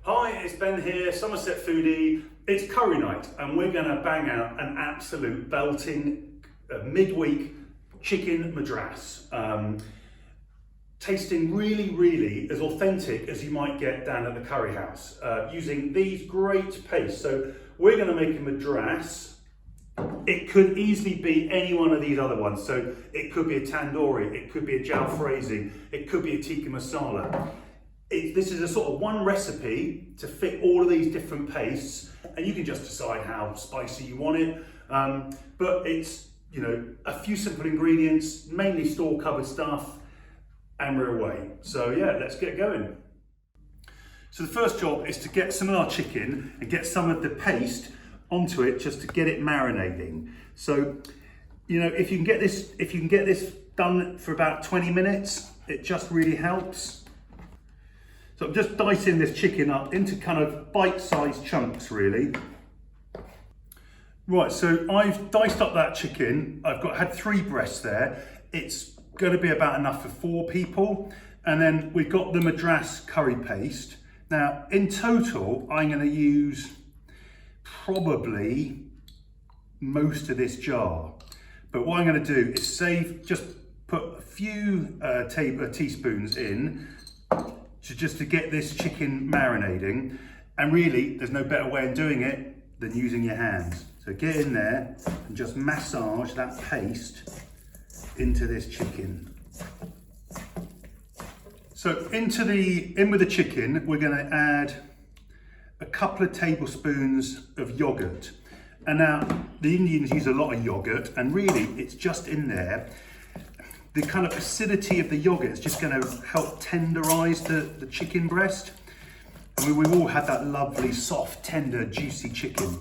Hi, it's Ben here, Somerset Foodie. It's curry night and we're going to bang out an absolute belting midweek chicken Madras. Tasting really as authentic as you might get down at the curry house, using these great pastes. So we're going to make a Madras. It could easily be any one of these other ones. So it could be a tandoori, it could be a jalfrezi, it could be a tikka masala. This is a sort of one recipe to fit all of these different pastes, and you can just decide how spicy you want it. But it's, you know, a few simple ingredients, mainly store cupboard stuff, and we're away. So yeah, let's get going. So the first job is to get some of our chicken and get some of the paste onto it just to get it marinating. So, you know, if you can get this done for about 20 minutes, it just really helps. So I'm just dicing this chicken up into kind of bite-sized chunks, really. Right, so I've diced up that chicken. I've had 3 breasts there. It's going to be about enough for 4 people. And then we've got the Madras curry paste. Now, in total, I'm going to use probably most of this jar. But what I'm going to do is just put a few teaspoons in, just to get this chicken marinating. And really, there's no better way of doing it than using your hands. So get in there and just massage that paste into this chicken. So in with the chicken, we're going to add a couple of tablespoons of yogurt. And now the Indians use a lot of yogurt, and really it's just in there. The kind of acidity of the yogurt is just going to help tenderize the chicken breast. I mean, we've all had that lovely, soft, tender, juicy chicken,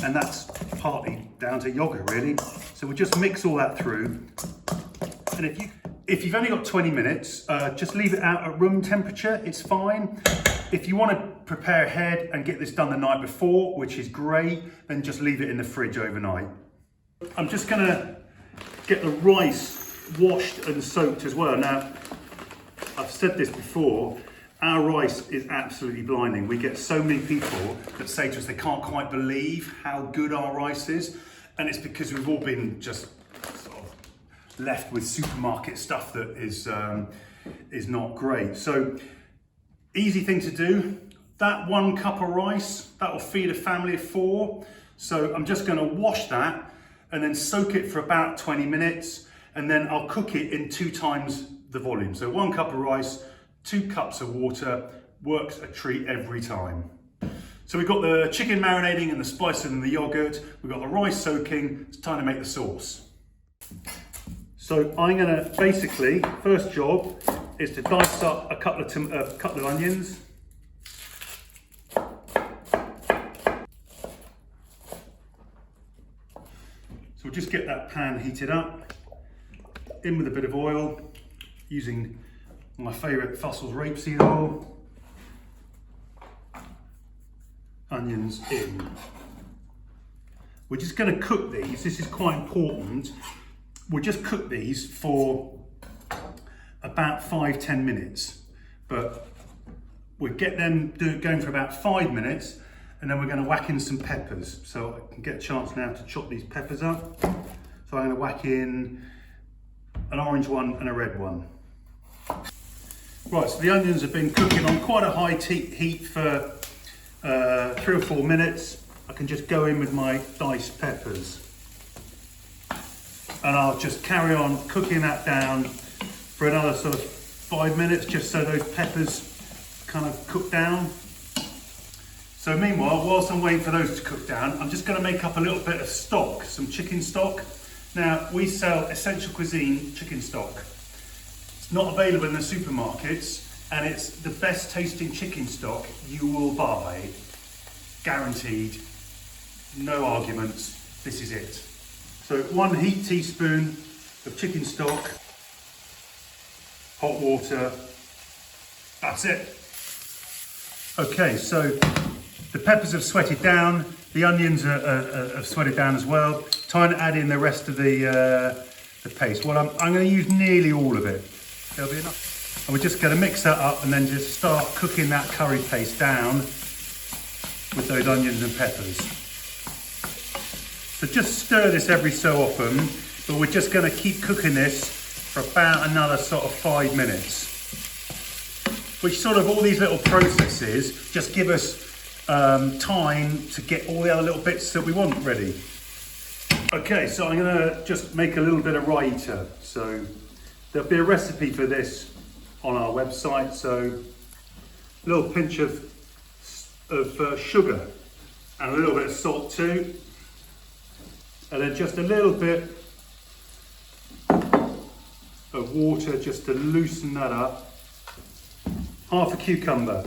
and that's partly down to yogurt, really. So we'll just mix all that through. And if you've only got 20 minutes, just leave it out at room temperature, it's fine. If you want to prepare ahead and get this done the night before, which is great, then just leave it in the fridge overnight. I'm just going to get the rice washed and soaked as well. Now, I've said this before, our rice is absolutely blinding. We get so many people that say to us they can't quite believe how good our rice is, and it's because we've all been just sort of left with supermarket stuff that is not great. So, easy thing to do. That 1 cup of rice, that will feed a family of 4. So I'm just going to wash that and then soak it for about 20 minutes. And then I'll cook it in 2 times the volume. So 1 cup of rice, 2 cups of water, works a treat every time. So we've got the chicken marinating and the spices and the yogurt. We've got the rice soaking. It's time to make the sauce. So I'm gonna basically, first job is to dice up a couple of onions. So we'll just get that pan heated up. In with a bit of oil, using my favourite Fossil's rapeseed oil. Onions in. We're just going to cook these. This is quite important. We'll just cook these for about 5-10 minutes, but we'll get them going for about 5 minutes, and then we're going to whack in some peppers. So I can get a chance now to chop these peppers up. So I'm going to whack in an orange one and a red one. Right, so the onions have been cooking on quite a high heat for 3 or 4 minutes. I can just go in with my diced peppers. And I'll just carry on cooking that down for another sort of 5 minutes, just so those peppers kind of cook down. So meanwhile, whilst I'm waiting for those to cook down, I'm just going to make up a little bit of stock, some chicken stock. Now, we sell Essential Cuisine chicken stock. It's not available in the supermarkets, and it's the best tasting chicken stock you will buy. Guaranteed, no arguments, this is it. So 1 heaped teaspoon of chicken stock, hot water, that's it. Okay, so the peppers have sweated down, the onions have sweated down as well. Time to add in the rest of the paste. Well, I'm going to use nearly all of it. There'll be enough. And we're just going to mix that up and then just start cooking that curry paste down with those onions and peppers. So just stir this every so often, but we're just going to keep cooking this for about another sort of 5 minutes. Which sort of all these little processes just give us time to get all the other little bits that we want ready. Okay, so I'm going to just make a little bit of raita. So there'll be a recipe for this on our website. So a little pinch of sugar and a little bit of salt too. And then just a little bit of water just to loosen that up. Half a cucumber.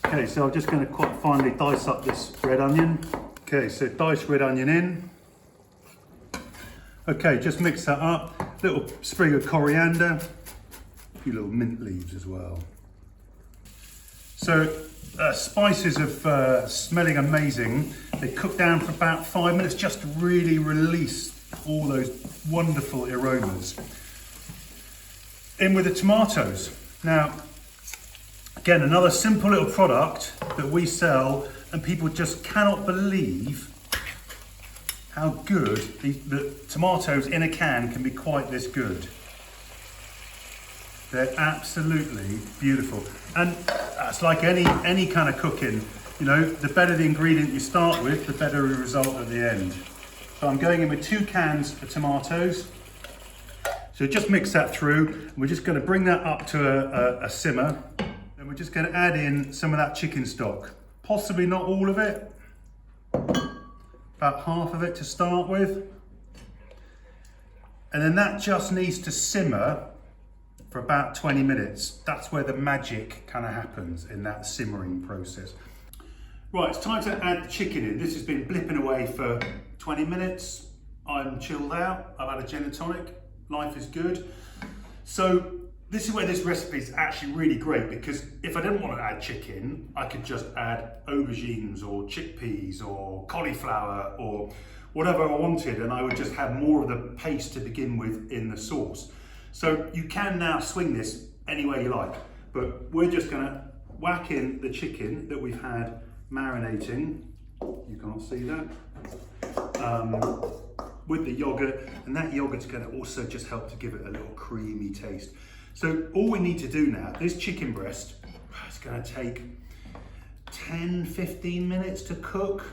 Okay, so I'm just going to quite finely dice up this red onion. Okay, so diced red onion in. Okay, just mix that up. Little sprig of coriander. A few little mint leaves as well. So spices of smelling amazing. They cook down for about 5 minutes just to really release all those wonderful aromas. In with the tomatoes. Now, again, another simple little product that we sell, and people just cannot believe how good the tomatoes in a can can be quite this good. They're absolutely beautiful. And that's like any kind of cooking, you know, the better the ingredient you start with, the better the result at the end. So I'm going in with 2 cans of tomatoes. So just mix that through. We're just going to bring that up to a simmer. And we're just going to add in some of that chicken stock. Possibly not all of it. About half of it to start with. And then that just needs to simmer for about 20 minutes. That's where the magic kind of happens in that simmering process. Right, it's time to add the chicken in. This has been blipping away for 20 minutes. I'm chilled out. I've had a gin and tonic. Life is good. So this is where this recipe is actually really great, because if I didn't want to add chicken, I could just add aubergines or chickpeas or cauliflower or whatever I wanted, and I would just have more of the paste to begin with in the sauce. So you can now swing this any way you like, but we're just gonna whack in the chicken that we've had marinating. You can't see that. With the yogurt, and that yogurt's going to also just help to give it a little creamy taste. So all we need to do now, this chicken breast, it's going to take 10-15 minutes to cook.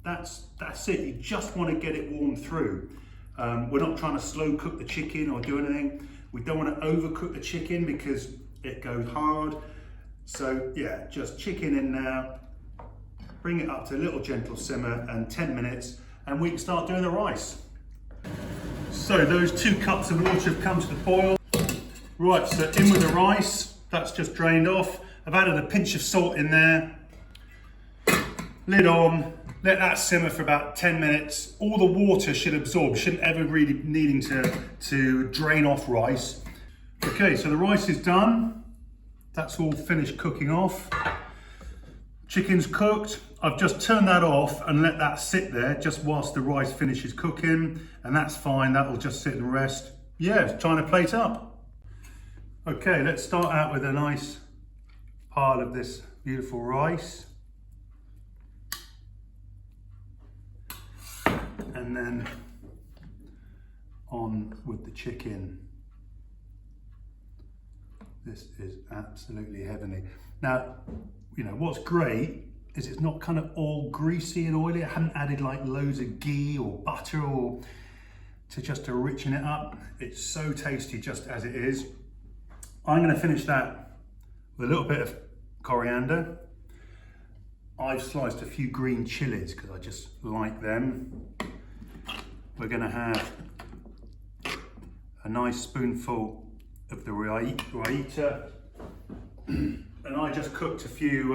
That's it. You just want to get it warmed through. We're not trying to slow cook the chicken or do anything. We don't want to overcook the chicken because it goes hard. So yeah, just chicken in now, bring it up to a little gentle simmer, and 10 minutes, and we can start doing the rice. So those 2 cups of water have come to the boil. Right, so in with the rice, that's just drained off. I've added a pinch of salt in there. Lid on, let that simmer for about 10 minutes. All the water should absorb, shouldn't ever really needing to drain off rice. Okay, so the rice is done. That's all finished cooking off. Chicken's cooked. I've just turned that off and let that sit there just whilst the rice finishes cooking, and that's fine. That will just sit and rest. Yeah, it's time to plate up. Okay, let's start out with a nice pile of this beautiful rice. And then on with the chicken. This is absolutely heavenly. Now, you know, what's great is it's not kind of all greasy and oily. I haven't added like loads of ghee or butter or to richen it up. It's so tasty just as it is. I'm going to finish that with a little bit of coriander. I've sliced a few green chilies because I just like them. We're going to have a nice spoonful of the raita. And I just cooked a few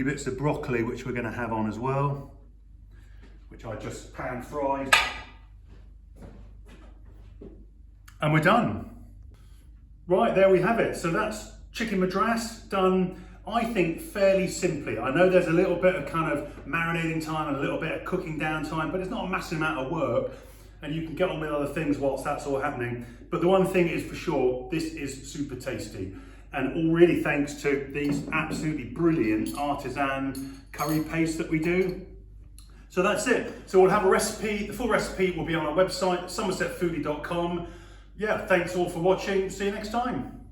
bits of broccoli, which we're going to have on as well, which I just pan fried. And we're done. Right, there we have it. So that's chicken madras done, I think, fairly simply. I know there's a little bit of kind of marinating time and a little bit of cooking down time, but it's not a massive amount of work, and you can get on with other things whilst that's all happening. But the one thing is for sure, this is super tasty. and all really thanks to these absolutely brilliant artisan curry pastes that we do. So that's it. So we'll have a recipe, the full recipe will be on our website, somersetfoodie.com. Yeah, thanks all for watching. See you next time.